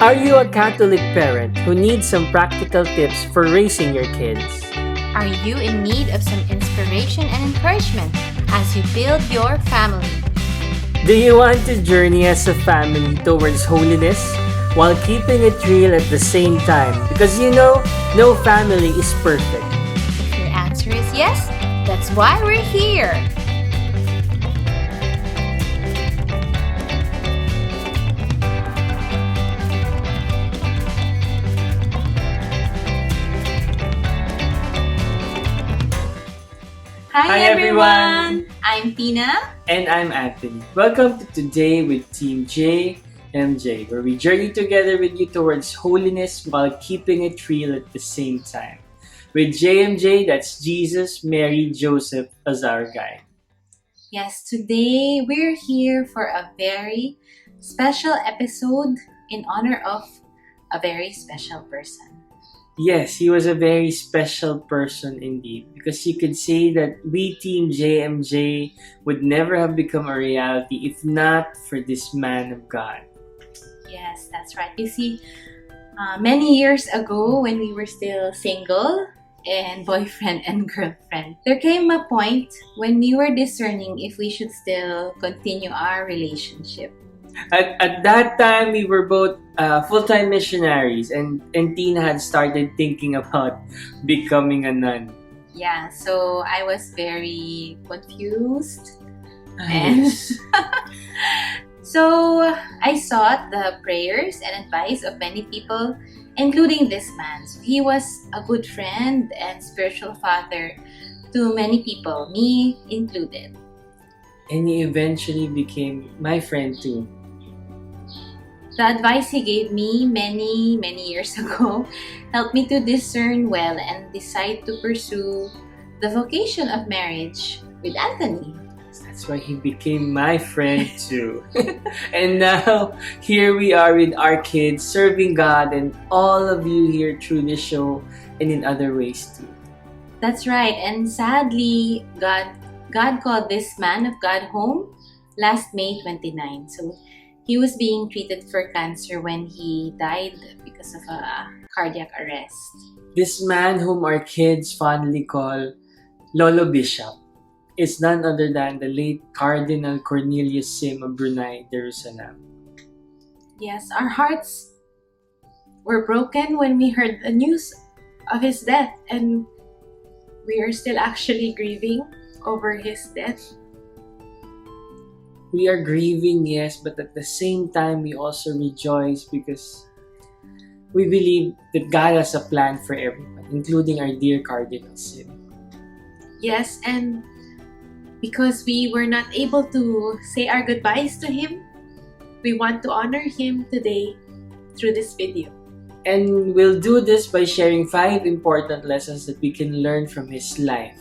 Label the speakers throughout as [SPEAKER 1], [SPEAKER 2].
[SPEAKER 1] Are you a Catholic parent who needs some practical tips for raising your kids?
[SPEAKER 2] Are you in need of some inspiration and encouragement as you build your family?
[SPEAKER 1] Do you want to journey as a family towards holiness while keeping it real at the same time? Because no family is perfect.
[SPEAKER 2] If your answer is yes, that's why we're here.
[SPEAKER 1] Hi, everyone.
[SPEAKER 2] I'm Tina.
[SPEAKER 1] And I'm Anthony. Welcome to Today with Team JMJ, where we journey together with you towards holiness while keeping it real at the same time. With JMJ, that's Jesus, Mary, Joseph as our guide.
[SPEAKER 2] Yes, today we're here for a very special episode in honor of a very special person.
[SPEAKER 1] Yes, he was a very special person indeed, because you could say that we Team JMJ would never have become a reality if not for this man of God.
[SPEAKER 2] Yes, that's right. You see, many years ago when we were still single and boyfriend and girlfriend, there came a point when we were discerning if we should still continue our relationship.
[SPEAKER 1] At that time, we were both full-time missionaries, and Tina had started thinking about becoming a nun.
[SPEAKER 2] Yeah, so I was very confused.
[SPEAKER 1] Yes.
[SPEAKER 2] So I sought the prayers and advice of many people, including this man. So he was a good friend and spiritual father to many people, me included.
[SPEAKER 1] And he eventually became my friend too.
[SPEAKER 2] The advice he gave me many years ago helped me to discern well and decide to pursue the vocation of marriage with Anthony.
[SPEAKER 1] That's why he became my friend too. And now, here we are with our kids, serving God and all of you here through this show and in other ways too.
[SPEAKER 2] That's right. And sadly, God called this man of God home last May 29. So he was being treated for cancer when he died because of a cardiac arrest.
[SPEAKER 1] This man whom our kids fondly call Lolo Bishop is none other than the late Cardinal Cornelius Sim of Brunei, Darussalam.
[SPEAKER 2] Yes, our hearts were broken when we heard the news of his death, and we are still actually grieving over his death.
[SPEAKER 1] We are grieving, yes, but at the same time, we also rejoice because we believe that God has a plan for everyone, including our dear Cardinal Sim.
[SPEAKER 2] Yes, and because we were not able to say our goodbyes to him, we want to honor him today through this video.
[SPEAKER 1] And we'll do this by sharing 5 important lessons that we can learn from his life.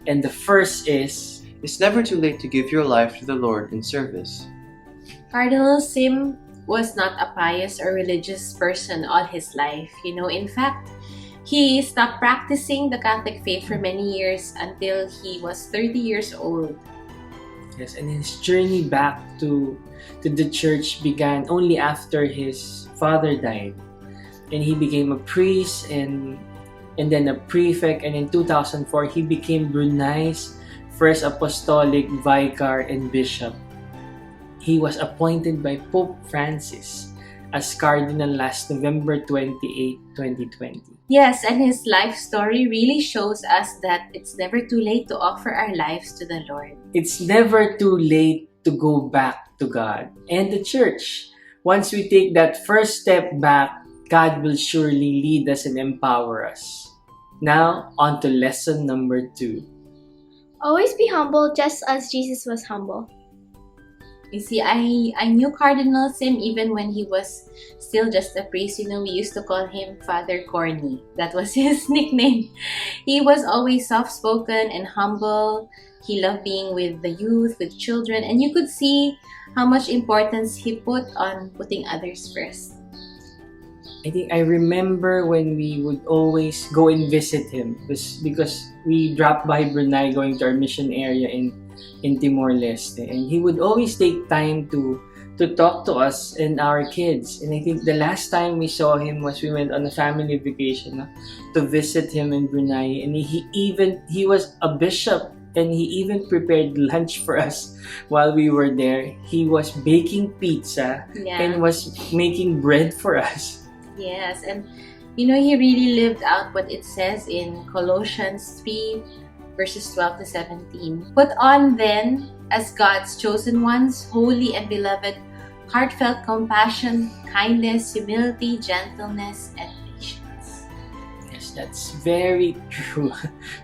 [SPEAKER 1] And the first is,
[SPEAKER 3] It's never too late to give your life to the Lord in service.
[SPEAKER 2] Cardinal Sim was not a pious or religious person all his life. In fact, he stopped practicing the Catholic faith for many years until he was 30 years old.
[SPEAKER 1] yes, and his journey back to the church began only after his father died. And he became a priest and then a prefect, and in 2004 he became Brunei's first apostolic vicar and bishop. He was appointed by Pope Francis as cardinal last November 28, 2020.
[SPEAKER 2] Yes, and his life story really shows us that it's never too late to offer our lives to the Lord.
[SPEAKER 1] It's never too late to go back to God and the church. Once we take that first step back, God will surely lead us and empower us. Now, on to lesson number 2.
[SPEAKER 4] Always be humble just as Jesus was humble.
[SPEAKER 2] You see, I knew Cardinal Sim even when he was still just a priest. We used to call him Father Corny. That was his nickname. He was always soft-spoken and humble. He loved being with the youth, with children, and you could see how much importance he put on putting others first.
[SPEAKER 1] I remember when we would always go and visit him because we dropped by Brunei going to our mission area in Timor-Leste, and he would always take time to to talk to us and our kids. And I think the last time we saw him was we went on a family vacation, no, to visit him in Brunei. And he was a bishop, and he even prepared lunch for us while we were there. He was baking pizza
[SPEAKER 2] Yeah.
[SPEAKER 1] and was making bread for us.
[SPEAKER 2] Yes, and he really lived out what it says in Colossians 3, verses 12 to 17. Put on then, as God's chosen ones, holy and beloved, heartfelt compassion, kindness, humility, gentleness, and patience.
[SPEAKER 1] Yes, that's very true.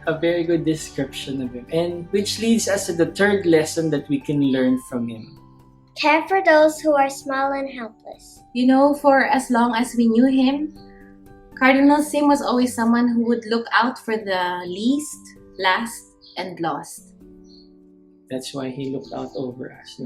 [SPEAKER 1] A very good description of him. And which leads us to the third lesson that we can learn from him.
[SPEAKER 4] Care for those who are small and helpless.
[SPEAKER 2] For as long as we knew him, Cardinal Sim was always someone who would look out for the least, last, and lost.
[SPEAKER 1] That's why he looked out over us.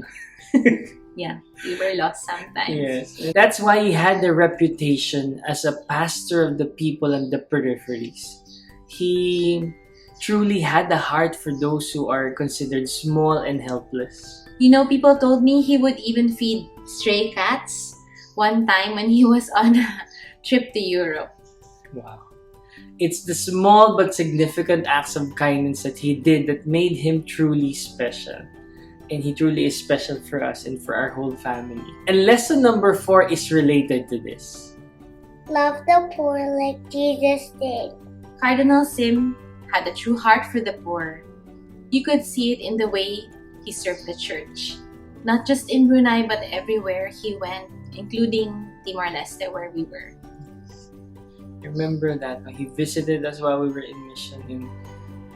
[SPEAKER 2] Yeah, we were lost sometimes.
[SPEAKER 1] Yes. That's why he had the reputation as a pastor of the people and the peripheries. He truly had a heart for those who are considered small and helpless.
[SPEAKER 2] People told me he would even feed stray cats one time when he was on a trip to Europe.
[SPEAKER 1] Wow. It's the small but significant acts of kindness that he did that made him truly special. And he truly is special for us and for our whole family. And lesson number 4 is related to this.
[SPEAKER 4] Love the poor like Jesus did.
[SPEAKER 2] Cardinal Sim had a true heart for the poor. You could see it in the way he served the church. Not just in Brunei, but everywhere he went, including Timor-Leste, where we were.
[SPEAKER 1] Remember that he visited us while we were in mission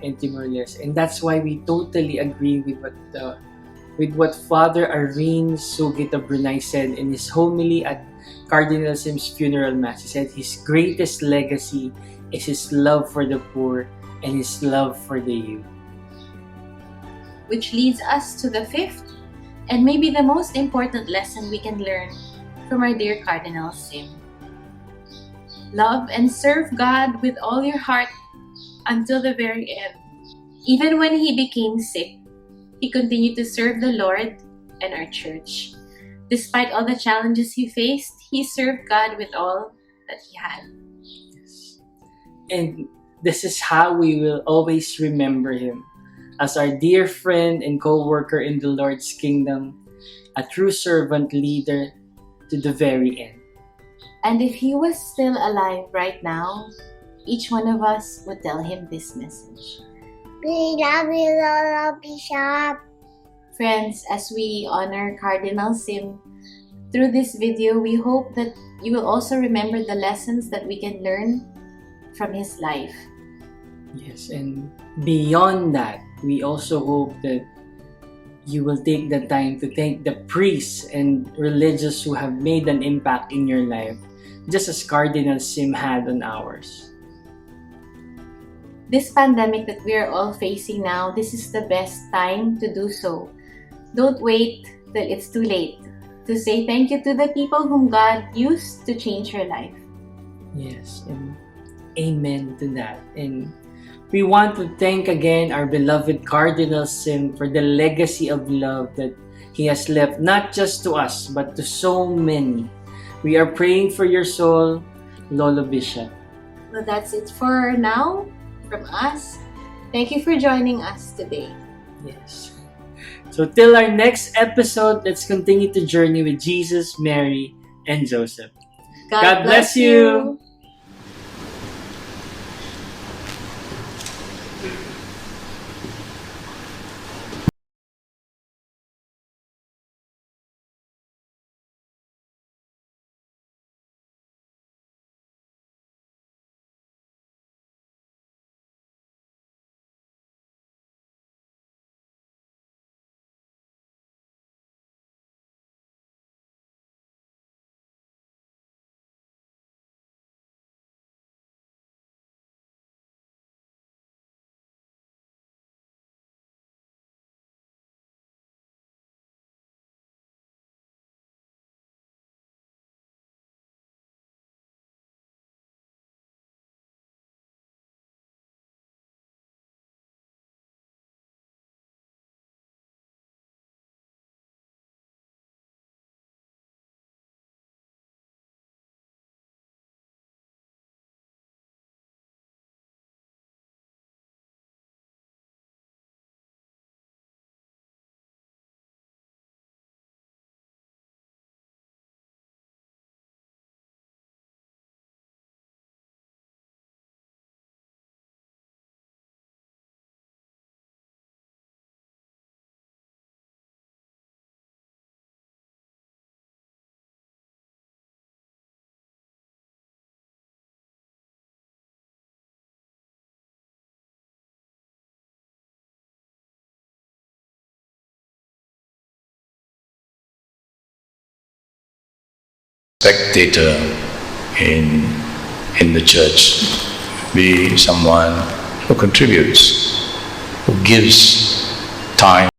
[SPEAKER 1] in Timor-Leste. And that's why we totally agree with what Father Irene Sugita Brunei said in his homily at Cardinal Sim's funeral mass. He said his greatest legacy is his love for the poor and his love for the youth.
[SPEAKER 2] Which leads us to the 5th and maybe the most important lesson we can learn from our dear Cardinal Sim. Love and serve God with all your heart until the very end. Even when he became sick, he continued to serve the Lord and our church. Despite all the challenges he faced, he served God with all that he had.
[SPEAKER 1] Yes. And this is how we will always remember him as our dear friend and co-worker in the Lord's kingdom, a true servant leader to the very end.
[SPEAKER 2] And if he was still alive right now, each one of us would tell him this message.
[SPEAKER 4] We love you, Lolo Bishop.
[SPEAKER 2] Friends, as we honor Cardinal Sim, through this video, we hope that you will also remember the lessons that we can learn from his life.
[SPEAKER 1] Yes, and beyond that, we also hope that you will take the time to thank the priests and religious who have made an impact in your life, just as Cardinal Sim had on ours.
[SPEAKER 2] This pandemic that we are all facing now, this is the best time to do so. Don't wait till it's too late to say thank you to the people whom God used to change your life.
[SPEAKER 1] Yes, and amen to that. And we want to thank again our beloved Cardinal Sim for the legacy of love that he has left, not just to us, but to so many. We are praying for your soul, Lolo Bishop.
[SPEAKER 2] Well, that's it for now from us. Thank you for joining us today.
[SPEAKER 1] Yes. So till our next episode, let's continue to journey with Jesus, Mary, and Joseph. God bless you.
[SPEAKER 5] spectator in the church. Be someone who contributes, who gives time